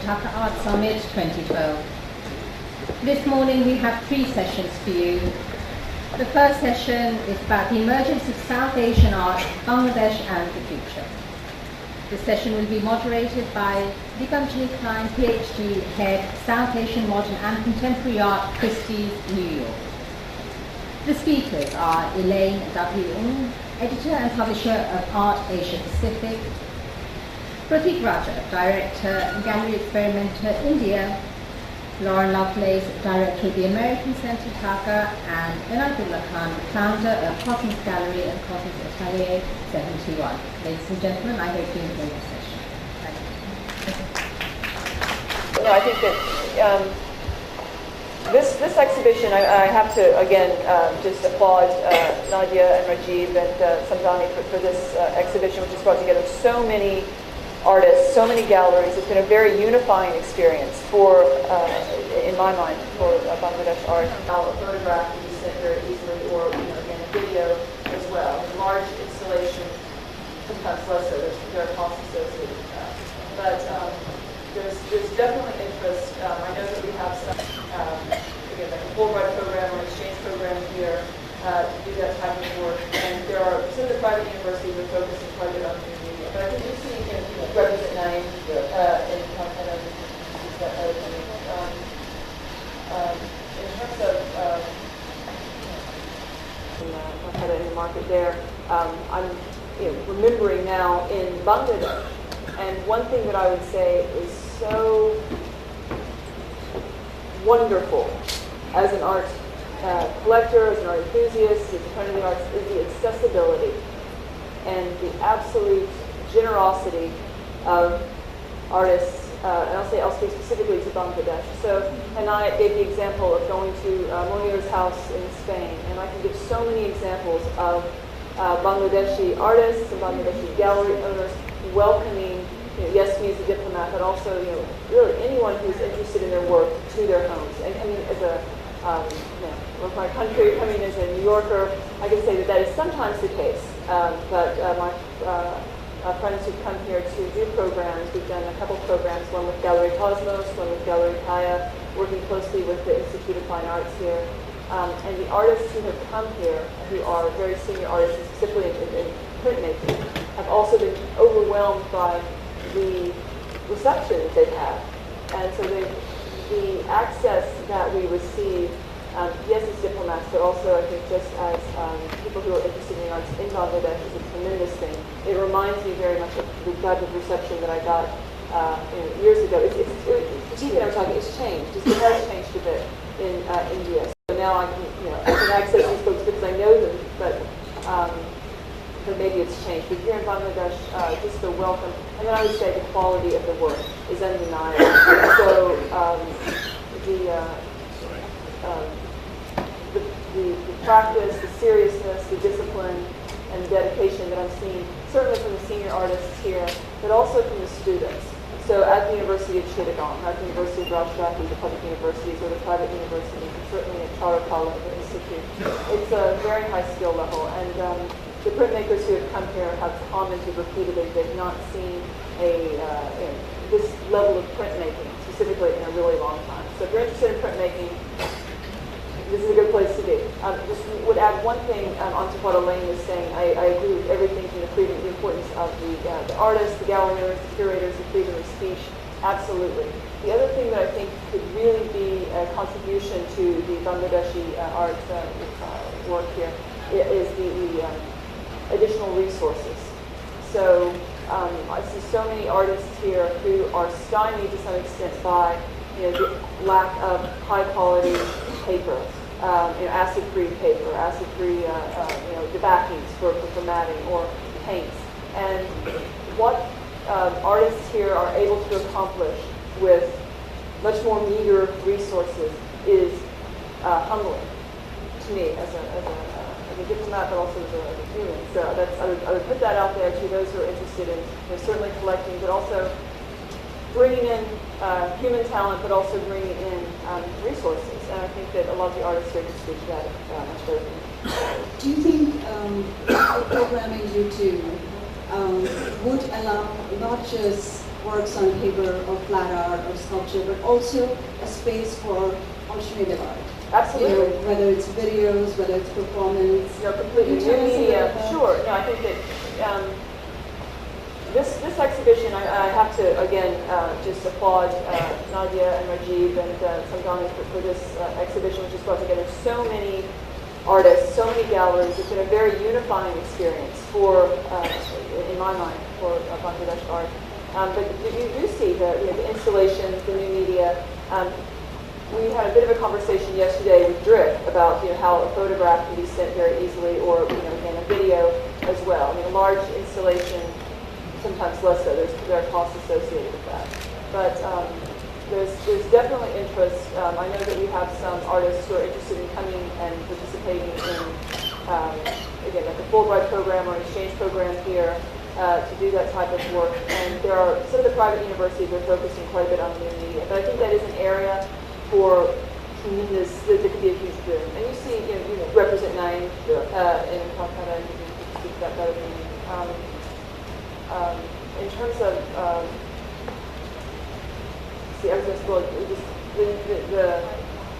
Dhaka Art Summit 2012. This morning we have 3 sessions for you. The first session is about the emergence of South Asian art, Bangladesh and the future. The session will be moderated by Deepanjana Klein, PhD, Head, South Asian Modern and Contemporary Art, Christies, New York. The speakers are Elaine, Editor and Publisher of Art Asia Pacific, Prateek, Director, Gallery Experimenter, India, Lovelace, Director of the American Center, Dhaka, and Enayetullah, founder of Cosmos Gallery and Cosmos Atelier 71. Ladies and gentlemen, I hope you enjoy the session. Thank you. No, I think that this exhibition, I have to again just applaud Nadia and Rajiv and Samdani for this exhibition, which has brought together so many artists, so many galleries. It's been a very unifying experience for, in my mind, for Bangladesh art. Now, a photograph can be sent very easily, or again, a video as well. A large installation, sometimes less so. There are costs associated with that, but there's definitely interest. I know that we have some, again, like a Fulbright program or exchange program here to do that type of work, and there are some of the private universities that focus in part on new media. But I think you see represent name in content of that other thing. In terms of in the market there, I'm remembering now in Bangladesh, and one thing that I would say is so wonderful as an art collector, as an art enthusiast, as a friend of the arts, is the accessibility and the absolute generosity of artists, and I'll speak specifically to Bangladesh. So, and I gave the example of going to Monir's house in Spain, and I can give so many examples of Bangladeshi artists and Bangladeshi gallery owners welcoming, yes, me as a diplomat, but also, really anyone who's interested in their work to their homes. And I mean, as a, with my country, coming as a New Yorker, I can say that is sometimes the case. But my friends who've come here to do programs, we've done a couple programs, one with Gallery Cosmos, one with Gallery Kaya, working closely with the Institute of Fine Arts here. And the artists who have come here, who are very senior artists, specifically in printmaking, have also been overwhelmed by the reception that they've had. And so the access that we receive, yes, as diplomats, but also I think just as people who are interested in the arts in Bangladesh, is a tremendous thing. It reminds me very much of the type of reception that I got years ago. Prateek and I were talking, it's changed. It has changed a bit in India. So now I can access these folks because I know them, but maybe it's changed. But here in Bangladesh, just the welcome, and then I would say the quality of the work is undeniable. So the practice, the seriousness, the discipline, and the dedication that I'm seeing, certainly from the senior artists here, but also from the students. So at the University of Chittagong, at the University of Rajshahi, the public universities, or the private universities, and certainly at Charakala, the institute, it's a very high skill level. And the printmakers who have come here have commented repeatedly they've not seen this level of printmaking, specifically in a really long time. So if you're interested in printmaking, this is a good place to be. Just would add one thing onto what Elaine was saying. I agree with everything from the importance of the artists, the gallery owners, the curators, the freedom of speech. Absolutely. The other thing that I think could really be a contribution to the Bangladeshi art work here is the additional resources. So I see so many artists here who are stymied to some extent by the lack of high-quality paper, acid-free paper, acid-free, the backings for matting or paints. And what artists here are able to accomplish with much more meager resources is humbling to me as a diplomat, but also as a human. So I would put that out there to those who are interested in certainly collecting, but also bringing in human talent, but also bringing in resources. And I think that a lot of the artists here can speak to that much better than me. Do you think programming you do would allow not just works on paper or flat art or sculpture, but also a space for alternative art. Absolutely. Whether it's videos, whether it's performance. Completely new media. Sure. I think that this exhibition, I have to again just applaud Nadia and Rajiv and Samdani for this exhibition, which has brought together so many artists, so many galleries. It's been a very unifying experience for, in my mind, for Bangladesh art. But you do see the installations, the new media. We had a bit of a conversation yesterday with Drift about how a photograph can be sent very easily, or again a video as well. A large installation, sometimes less so. There are costs associated with that, but there's definitely interest. I know that we have some artists who are interested in coming and participating in again like a Fulbright program or an exchange program here to do that type of work. And there are some of the private universities are focusing quite a bit on new media, but I think that is an area for tremendous, that could be a huge boom. And you see, you represent Nain in Calcutta, and you can speak that better than me. In terms of, I was just, well,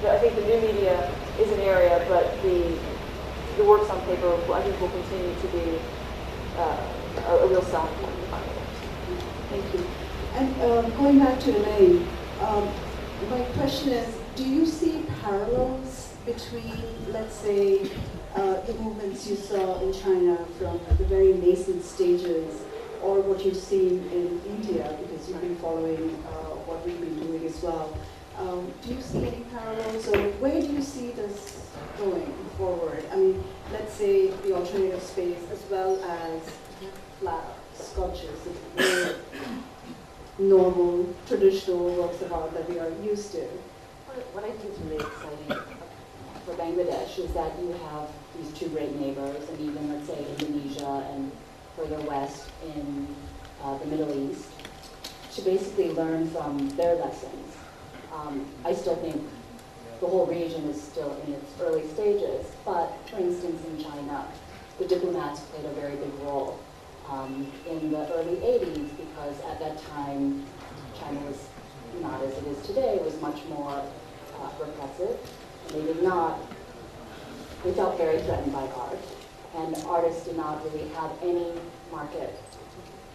I think the new media is an area, but the works on paper, I think, will continue to be a real selling point. Thank you. And going back to Elaine, my question is, do you see parallels between, let's say, the movements you saw in China from the very nascent stages, or what you've seen in India, because you've been following what we've been doing as well? Do you see any parallels, or where do you see this going forward? Let's say the alternative space as well as flat sculptures, the normal, traditional works of art that we are used to. What I think is really exciting for Bangladesh is that you have these two great neighbors, and even, let's say, Indonesia and further west in the Middle East, to basically learn from their lessons. I still think the whole region is still in its early stages, but for instance in China, the diplomats played a very big role in the early 80s, because at that time China was not as it is today, it was much more repressive. They felt very threatened by art, and artists did not really have any market.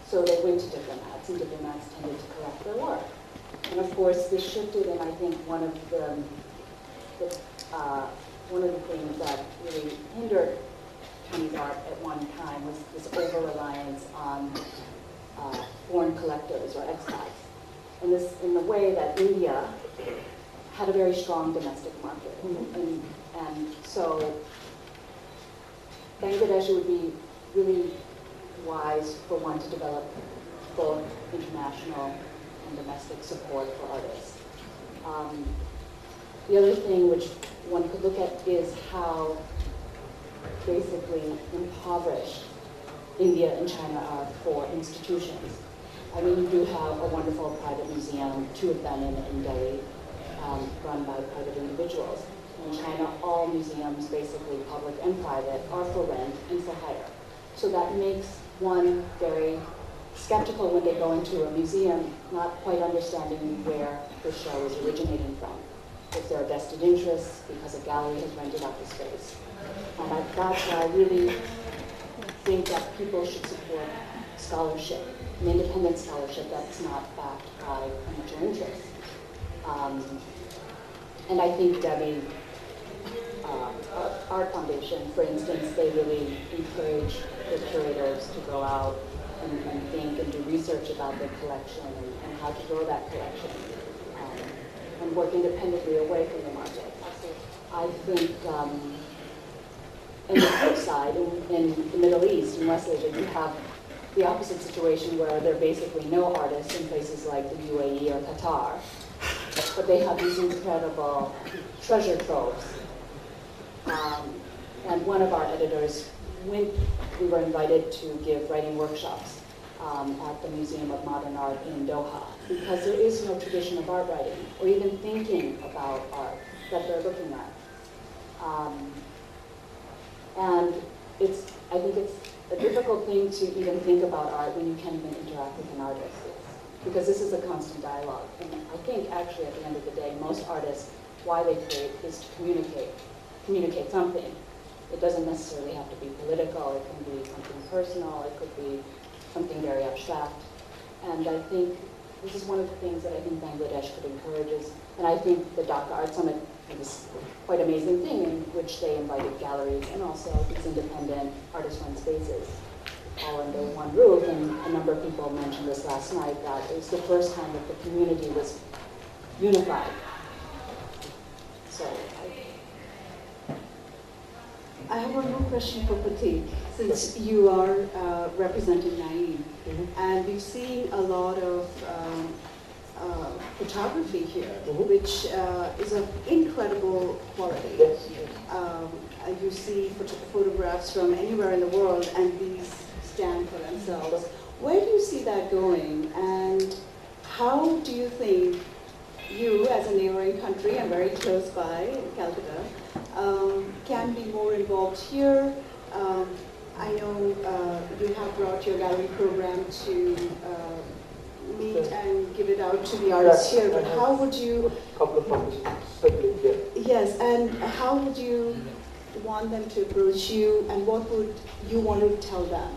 So they went to diplomats, and diplomats tended to collect their work. And of course this shifted, and I think one of the things that really hindered Chinese art at one time was this over-reliance on foreign collectors or expats. And this, in the way that India had a very strong domestic market. And so Bangladesh would be really wise for one to develop both international and domestic support for artists. The other thing which one could look at is how basically impoverished India and China are for institutions. You do have a wonderful private museum, two of them in Delhi, run by private individuals. In China, all museums, basically public and private, are for rent and for hire. So that makes one very skeptical when they go into a museum, not quite understanding where the show is originating from. If there are vested interests because a gallery has rented out the space. And that's why I really think that people should support scholarship, an independent scholarship that's not backed by commercial interests. And I think Debbie Art Foundation, for instance, they really encourage the curators to go out and think and do research about their collection and how to grow that collection and work independently away from the market. I think, on the flip side, in the Middle East, in West Asia, you have the opposite situation where there are basically no artists in places like the UAE or Qatar, but they have these incredible treasure troves. And one of our editors, we were invited to give writing workshops at the Museum of Modern Art in Doha, because there is no tradition of art writing or even thinking about art that they're looking at. And I think it's a difficult thing to even think about art when you can't even interact with an artist. because this is a constant dialogue. And I think actually at the end of the day, most artists, why they create is to communicate something. It doesn't necessarily have to be political, it can be something personal, it could be something very abstract. And I think this is one of the things that I think Bangladesh could encourage is, and I think the Dhaka Art Summit is this quite amazing thing in which they invited galleries and also these independent artist-run spaces all under one roof. And a number of people mentioned this last night, that it was the first time that the community was unified. So I have one more question for Prateek, since you are representing Naeem, and we've seen a lot of photography here, which is of incredible quality. You see photographs from anywhere in the world, and these stand for themselves. Where do you see that going, and how do you think you, as a neighboring country and very close by, Calcutta, can be more involved here? I know you have brought your gallery program to meet and give it out to the artists here, but how would you... Couple of propositions, certainly, yeah. Yes, and how would you want them to approach you, and what would you want to tell them?